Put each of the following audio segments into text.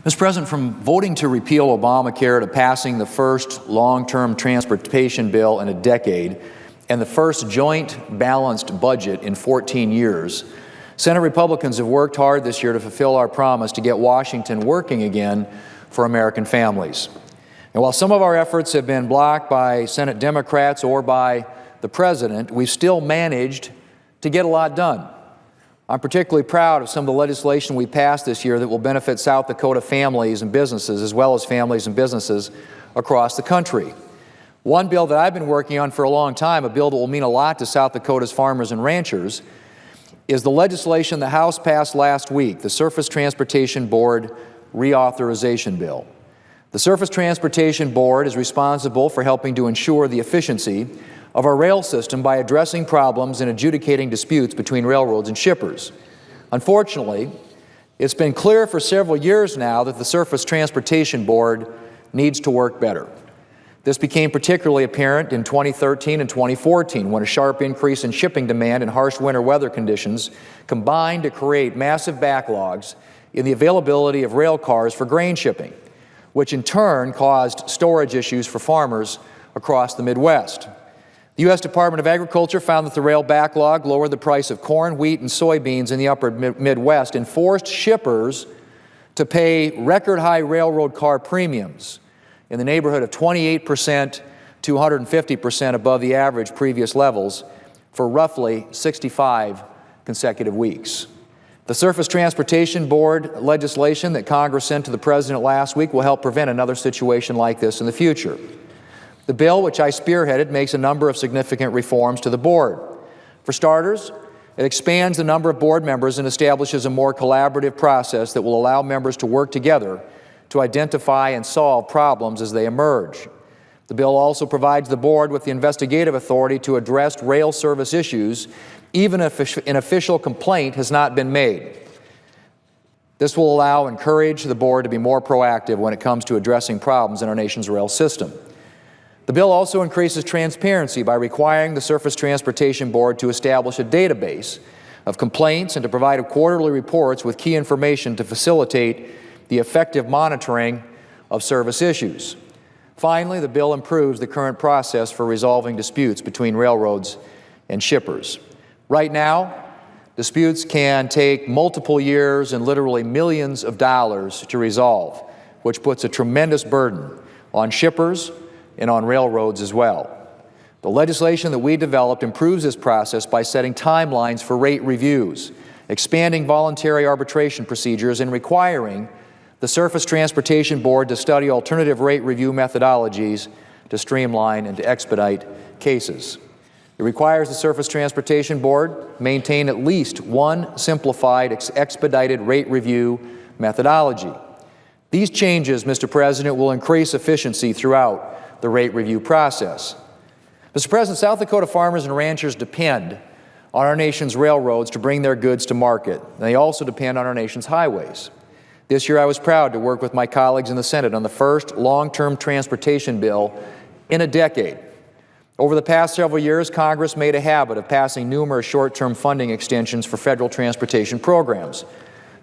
Mr. President, from voting to repeal Obamacare to passing the first long-term transportation bill in a decade and the first joint balanced budget in 14 years, Senate Republicans have worked hard this year to fulfill our promise to get Washington working again for American families. And while some of our efforts have been blocked by Senate Democrats or by the President, we've still managed to get a lot done. I'm particularly proud of some of the legislation we passed this year that will benefit South Dakota families and businesses, as well as families and businesses across the country. One bill that I've been working on for a long time, a bill that will mean a lot to South Dakota's farmers and ranchers, is the legislation the House passed last week, the Surface Transportation Board Reauthorization Bill. The Surface Transportation Board is responsible for helping to ensure the efficiency of our rail system by addressing problems and adjudicating disputes between railroads and shippers. Unfortunately, it's been clear for several years now that the Surface Transportation Board needs to work better. This became particularly apparent in 2013 and 2014 when a sharp increase in shipping demand and harsh winter weather conditions combined to create massive backlogs in the availability of rail cars for grain shipping, which in turn caused storage issues for farmers across the Midwest. The U.S. Department of Agriculture found that the rail backlog lowered the price of corn, wheat, and soybeans in the upper Midwest and forced shippers to pay record-high railroad car premiums in the neighborhood of 28% to 150% above the average previous levels for roughly 65 consecutive weeks. The Surface Transportation Board legislation that Congress sent to the President last week will help prevent another situation like this in the future. The bill, which I spearheaded, makes a number of significant reforms to the board. For starters, it expands the number of board members and establishes a more collaborative process that will allow members to work together to identify and solve problems as they emerge. The bill also provides the board with the investigative authority to address rail service issues even if an official complaint has not been made. This will allow and encourage the board to be more proactive when it comes to addressing problems in our nation's rail system. The bill also increases transparency by requiring the Surface Transportation Board to establish a database of complaints and to provide quarterly reports with key information to facilitate the effective monitoring of service issues. Finally, the bill improves the current process for resolving disputes between railroads and shippers. Right now, disputes can take multiple years and literally millions of dollars to resolve, which puts a tremendous burden on shippers and on railroads as well. The legislation that we developed improves this process by setting timelines for rate reviews, expanding voluntary arbitration procedures, and requiring the Surface Transportation Board to study alternative rate review methodologies to streamline and to expedite cases. It requires the Surface Transportation Board maintain at least one simplified expedited rate review methodology. These changes, Mr. President, will increase efficiency throughout the rate review process. Mr. President, South Dakota farmers and ranchers depend on our nation's railroads to bring their goods to market, and they also depend on our nation's highways. This year I was proud to work with my colleagues in the Senate on the first long-term transportation bill in a decade. Over the past several years, Congress made a habit of passing numerous short-term funding extensions for federal transportation programs.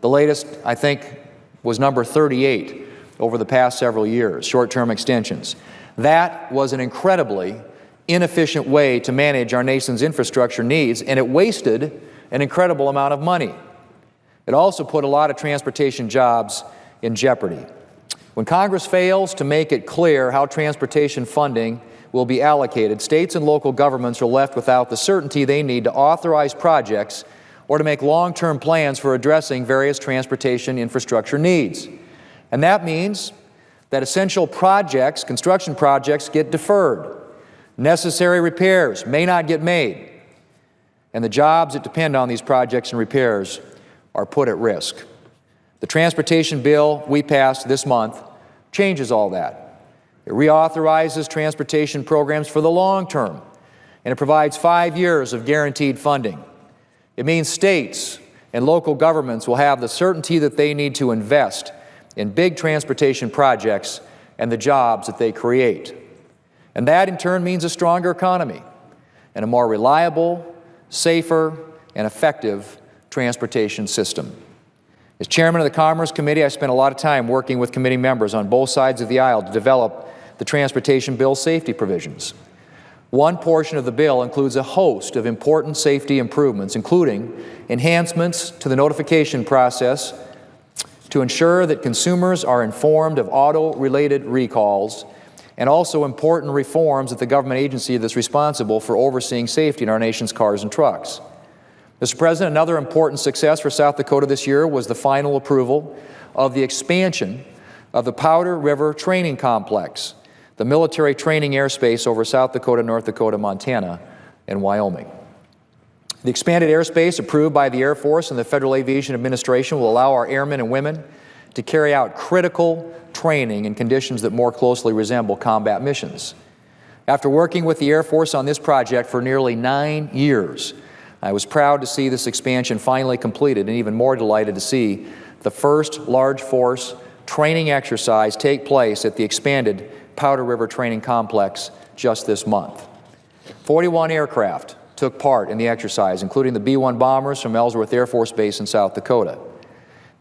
The latest, I think, was number 38 over the past several years, short-term extensions. That was an incredibly inefficient way to manage our nation's infrastructure needs, and it wasted an incredible amount of money. It also put a lot of transportation jobs in jeopardy. When Congress fails to make it clear how transportation funding will be allocated, states and local governments are left without the certainty they need to authorize projects or to make long-term plans for addressing various transportation infrastructure needs. And that means that essential projects, construction projects, get deferred. Necessary repairs may not get made. And the jobs that depend on these projects and repairs are put at risk. The transportation bill we passed this month changes all that. It reauthorizes transportation programs for the long term, and it provides 5 years of guaranteed funding. It means states and local governments will have the certainty that they need to invest in big transportation projects and the jobs that they create. And that in turn means a stronger economy and a more reliable, safer, and effective transportation system. As chairman of the Commerce Committee, I spent a lot of time working with committee members on both sides of the aisle to develop the transportation bill's safety provisions. One portion of the bill includes a host of important safety improvements, including enhancements to the notification process to ensure that consumers are informed of auto-related recalls, and also important reforms at the government agency that's responsible for overseeing safety in our nation's cars and trucks. Mr. President, another important success for South Dakota this year was the final approval of the expansion of the Powder River Training Complex, the military training airspace over South Dakota, North Dakota, Montana, and Wyoming. The expanded airspace approved by the Air Force and the Federal Aviation Administration will allow our airmen and women to carry out critical training in conditions that more closely resemble combat missions. After working with the Air Force on this project for nearly 9 years, I was proud to see this expansion finally completed, and even more delighted to see the first large force training exercise take place at the expanded Powder River Training Complex just this month. 41 aircraft took part in the exercise, including the B-1 bombers from Ellsworth Air Force Base in South Dakota.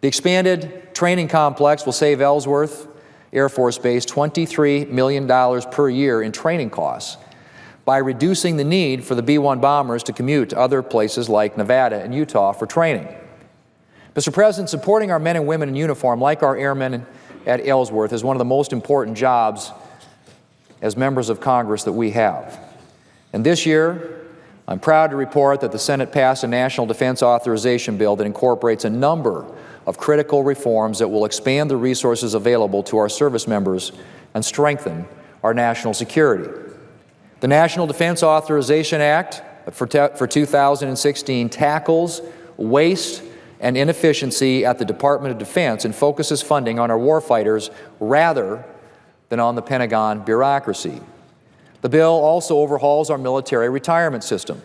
The expanded training complex will save Ellsworth Air Force Base $23 million per year in training costs by reducing the need for the B-1 bombers to commute to other places like Nevada and Utah for training. Mr. President, supporting our men and women in uniform, like our airmen at Ellsworth, is one of the most important jobs as members of Congress that we have. And this year, I'm proud to report that the Senate passed a National Defense Authorization Bill that incorporates a number of critical reforms that will expand the resources available to our service members and strengthen our national security. The National Defense Authorization Act for 2016 tackles waste and inefficiency at the Department of Defense and focuses funding on our warfighters rather than on the Pentagon bureaucracy. The bill also overhauls our military retirement system.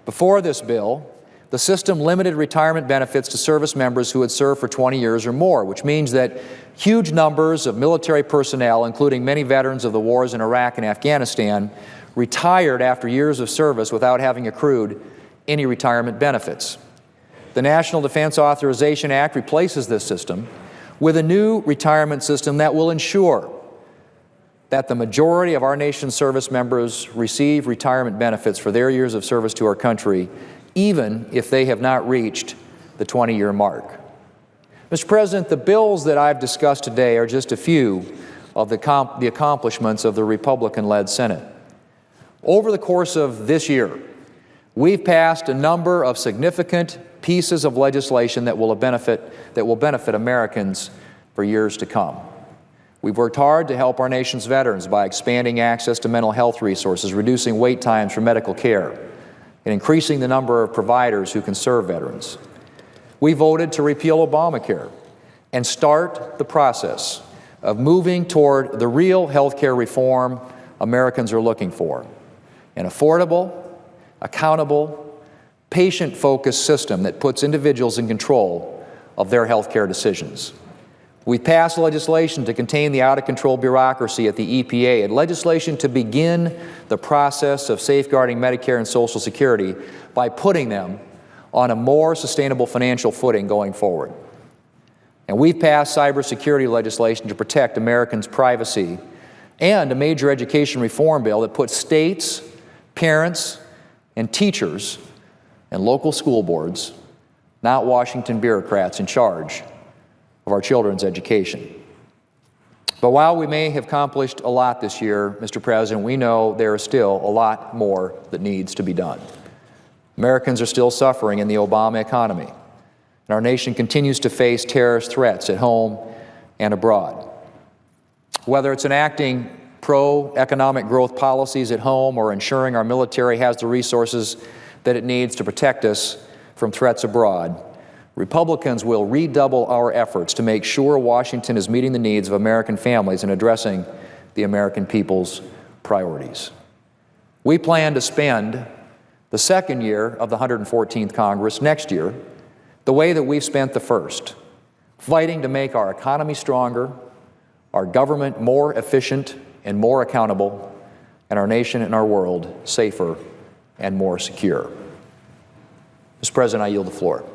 Before this bill, the system limited retirement benefits to service members who had served for 20 years or more, which means that huge numbers of military personnel, including many veterans of the wars in Iraq and Afghanistan, retired after years of service without having accrued any retirement benefits. The National Defense Authorization Act replaces this system with a new retirement system that will ensure that the majority of our nation's service members receive retirement benefits for their years of service to our country, even if they have not reached the 20-year mark. Mr. President, the bills that I've discussed today are just a few of the accomplishments of the Republican-led Senate. Over the course of this year, we've passed a number of significant pieces of legislation that will benefit Americans for years to come. We've worked hard to help our nation's veterans by expanding access to mental health resources, reducing wait times for medical care, and increasing the number of providers who can serve veterans. We voted to repeal Obamacare and start the process of moving toward the real health care reform Americans are looking for: an affordable, accountable, patient-focused system that puts individuals in control of their health care decisions. We passed legislation to contain the out-of-control bureaucracy at the EPA and legislation to begin the process of safeguarding Medicare and Social Security by putting them on a more sustainable financial footing going forward. And we've passed cybersecurity legislation to protect Americans' privacy and a major education reform bill that puts states, parents, and teachers and local school boards, not Washington bureaucrats, in charge of our children's education. But while we may have accomplished a lot this year, Mr. President, we know there is still a lot more that needs to be done. Americans are still suffering in the Obama economy, and our nation continues to face terrorist threats at home and abroad. Whether it's enacting pro-economic growth policies at home or ensuring our military has the resources that it needs to protect us from threats abroad, Republicans will redouble our efforts to make sure Washington is meeting the needs of American families and addressing the American people's priorities. We plan to spend the second year of the 114th Congress next year the way that we've spent the first, fighting to make our economy stronger, our government more efficient and more accountable, and our nation and our world safer and more secure. Mr. President, I yield the floor.